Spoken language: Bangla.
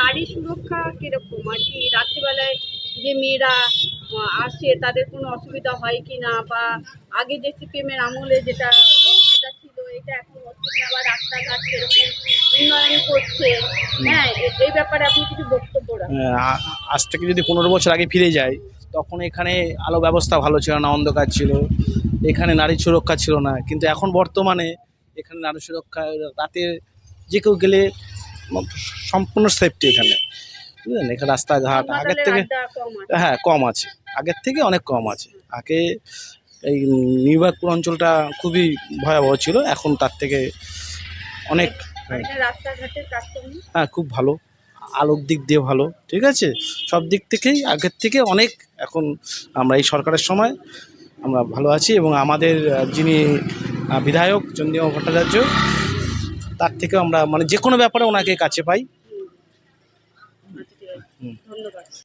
নারী সুরক্ষা কিরকম আর কি? রাত্রিবেলায় যে মেয়েরা আসে তাদের কোনো অসুবিধা হয় কি না, বা আগে যে সিপিএমের আমলে যেটা অসুবিধা ছিল এটা এখন হচ্ছে না, বা রাস্তাঘাট সেরকম উন্নয়ন করছে, হ্যাঁ, এই ব্যাপারে আপনি কিছু বক্তব্য রাখেন? আজ থেকে যদি 15 বছর আগে ফিরে যাই, তখন এখানে আলো ব্যবস্থা ভালো ছিল না, অন্ধকার ছিল, এখানে নারী সুরক্ষা ছিল না। কিন্তু এখন বর্তমানে এখানে নারী সুরক্ষা, রাতে যে কেউ গেলে সম্পূর্ণ সেফটি এখানে, বুঝলেন। এখানে রাস্তাঘাট আগের মাতালের থেকে, আড্ডা কম আছে? হ্যাঁ, কম আছে, আগের থেকে অনেক কম আছে। আগে এই নির্বাচপুর অঞ্চলটা খুবই ভয়াবহ ছিল, এখন তার থেকে অনেক, আর এটা রাস্তাঘাটের কাজ কম? হ্যাঁ, খুব ভালো। আলোর দিক দিয়ে ভালো, ঠিক আছে, সব দিক থেকেই আগের থেকে অনেক এখন আমরা এই সরকারের সময় আমরা ভালো আছি। এবং আমাদের যিনি বিধায়ক চন্দ্রিমা ভট্টাচার্য, তার থেকেও আমরা মানে যে কোনো ব্যাপারে ওনাকে কাছে পাই। আচ্ছা, ঠিক আছে, ধন্যবাদ।